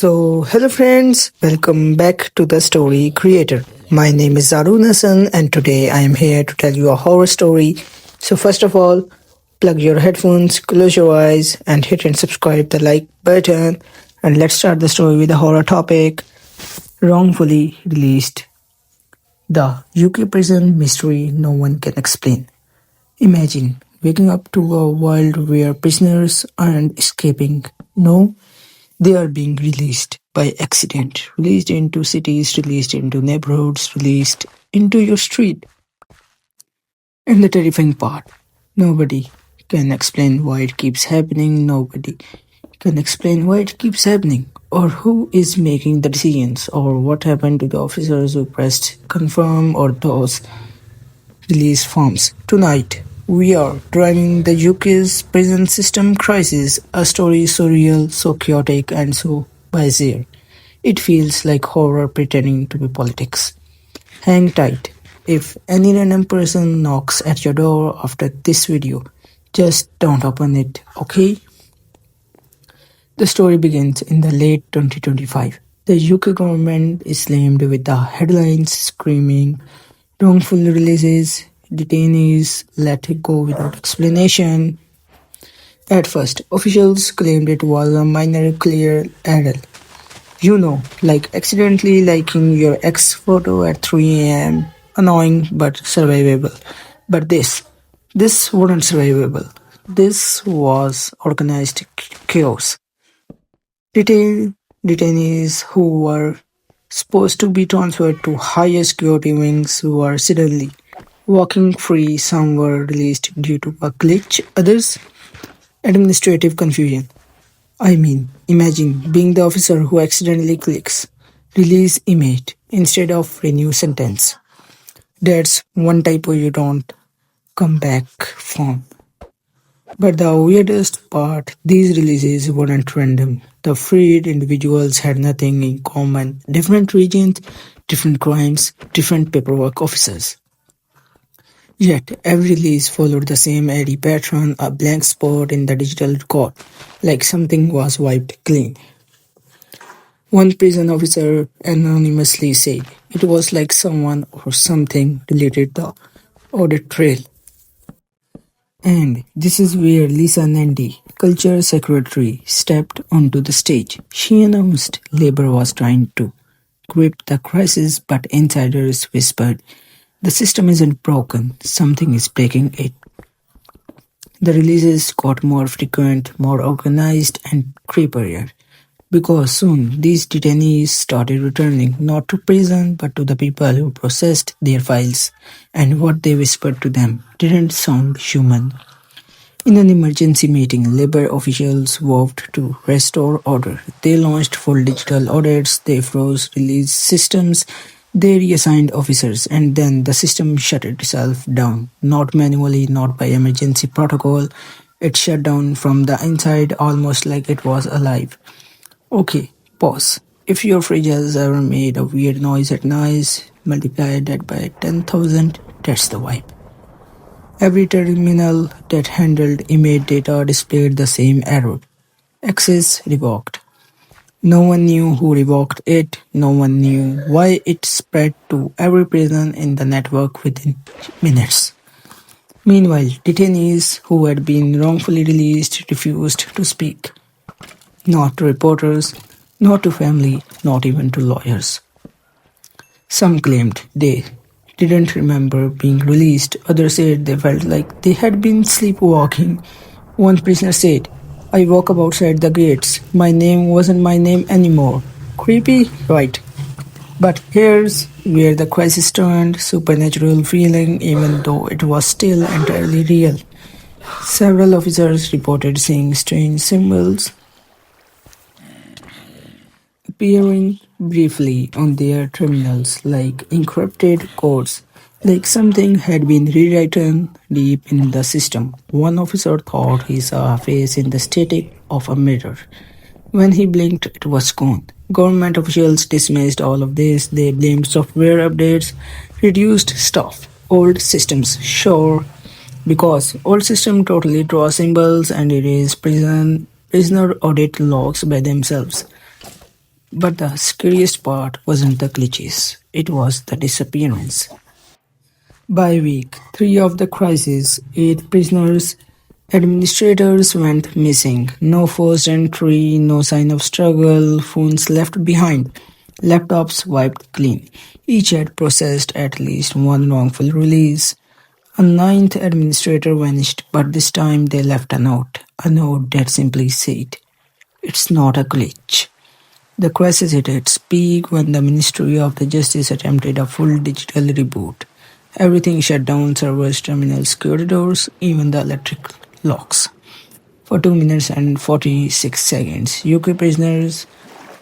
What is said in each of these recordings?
Hello friends, welcome back to the Story Creator. My name is Arun Hassan, and today I am here to tell you a horror story. So, first of all, plug your headphones, close your eyes, and hit and subscribe the like button. And let's start the story with a horror topic wrongfully released. The UK prison mystery no one can explain. Imagine waking up to a world where prisoners aren't escaping. No, they are being released by accident, released into cities, released into neighborhoods, released into your street. And the terrifying part, nobody can explain why it keeps happening, nobody can explain why it keeps happening, or who is making the decisions, or what happened to the officers who pressed confirm or those release forms. Tonight, we are driving the UK's prison system crisis, a story so real, so chaotic, and so bizarre. It feels like horror pretending to be politics. Hang tight. If any random person knocks at your door after this video, just don't open it, okay? The story begins in the late 2025. The UK government is slammed with the headlines screaming wrongful releases, detainees let go without explanation. At first, officials claimed it was a minor clear error. You know, like accidentally liking your ex photo at 3 a.m. Annoying but survivable. But this wasn't survivable. This was organized chaos. Detainees who were supposed to be transferred to higher security wings were suddenly walking free. Some were released due to a glitch, others administrative confusion. I mean, imagine being the officer who accidentally clicks release image instead of renew sentence. That's one typo you don't come back from. But the weirdest part, these releases weren't random. The freed individuals had nothing in common. Different regions, different crimes, different paperwork officers. Yet every release followed the same airy pattern, a blank spot in the digital record, like something was wiped clean. One prison officer anonymously said it was like someone or something deleted the audit trail. And this is where Lisa Nandy, culture secretary, stepped onto the stage. She announced Labour was trying to grip the crisis, but insiders whispered, the system isn't broken, something is breaking it. The releases got more frequent, more organized, and creepier. Because soon these detainees started returning not to prison but to the people who processed their files, and what they whispered to them didn't sound human. In an emergency meeting, Labour officials vowed to restore order. They launched full digital audits, they froze release systems, they reassigned officers, and then the system shut itself down. Not manually, not by emergency protocol. It shut down from the inside almost like it was alive. Okay, pause. If your fridge has ever made a weird noise at night, multiply that by 10,000, that's the vibe. Every terminal that handled image data displayed the same error. Access revoked. No one knew who revoked it, no one knew why it spread to every prison in the network within minutes. Meanwhile, detainees who had been wrongfully released refused to speak. Not to reporters, not to family, not even to lawyers. Some claimed they didn't remember being released, others said they felt like they had been sleepwalking. One prisoner said, I woke up outside the gates. My name wasn't my name anymore. Creepy? Right. But here's where the crisis turned supernatural feeling, even though it was still entirely real. Several officers reported seeing strange symbols appearing briefly on their terminals like encrypted codes, like something had been rewritten deep in the system. One officer thought he saw a face in the static of a mirror. When he blinked, it was gone. Government officials dismissed all of this. They blamed software updates, reduced staff, old systems. Sure, because old system totally draw symbols and erase prisoner audit logs by themselves. But the scariest part wasn't the glitches, it was the disappearance. By week 3 of the crisis, 8 prisoners administrators went missing. No forced entry, no sign of struggle, phones left behind, laptops wiped clean. Each had processed at least one wrongful release. A ninth administrator vanished, but this time they left a note that simply said, "It's not a glitch." The crisis hit its peak when the Ministry of the Justice attempted a full digital reboot. Everything shut down: servers, terminals, corridors, even the electric locks. For 2 minutes and 46 seconds, UK prisoners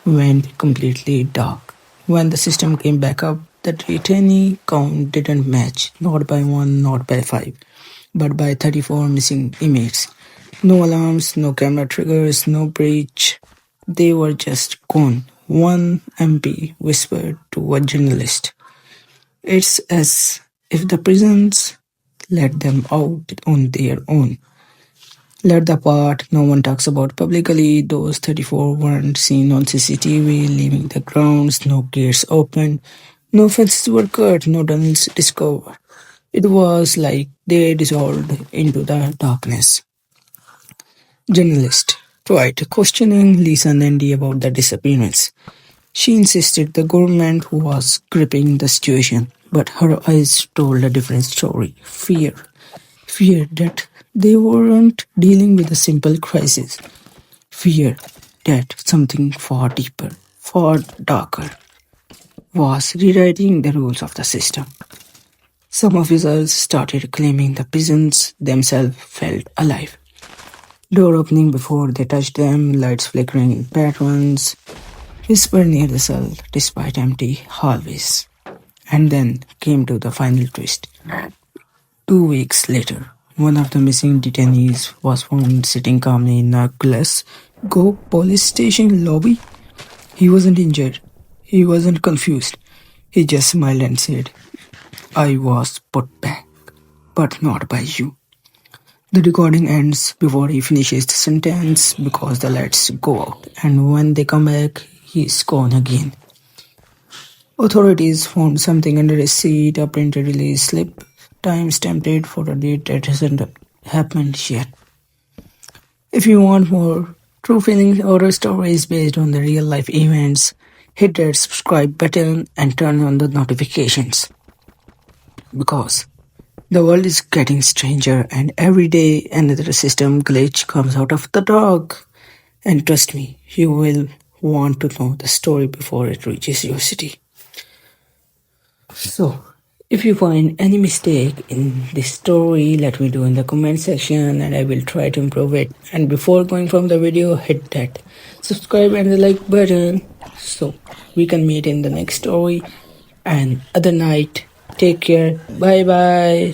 went completely dark. When the system came back up, the detainee count didn't match, not by 1, not by 5, but by 34 missing inmates. No alarms, no camera triggers, no breach. They were just gone. One MP whispered to a journalist, "It's as if the prisons let them out on their own." Let the part no one talks about publicly, those 34 weren't seen on CCTV leaving the grounds, no gates open, no fences were cut, no tunnels discovered. It was like they dissolved into the darkness. Journalist tried questioning Lisa Nandy about the disappearance. She insisted the government was gripping the situation, but her eyes told a different story. Fear. Fear that they weren't dealing with a simple crisis. Fear that something far deeper, far darker, was rewriting the rules of the system. Some officers started claiming the prisons themselves felt alive. Door opening before they touched them, lights flickering in patterns, whisper near the cell despite empty hallways. And then came to the final twist. 2 weeks later, one of the missing detainees was found sitting calmly in a Glasgow police station lobby. He wasn't injured. He wasn't confused. He just smiled and said, "I was put back, but not by you." The recording ends before he finishes the sentence because the lights go out, and when they come back, he's gone again. Authorities found something under his seat, a printed release slip, time stamped for a date that hasn't happened yet. If you want more true feeling horror stories based on the real life events, hit that subscribe button and turn on the notifications. Because the world is getting stranger, and every day another system glitch comes out of the dark. And trust me, you will want to know the story before it reaches your city. So, if you find any mistake in this story, let me know in the comment section and I will try to improve it. And before going from the video, hit that subscribe and the like button so we can meet in the next story and other night. Take care. Bye bye.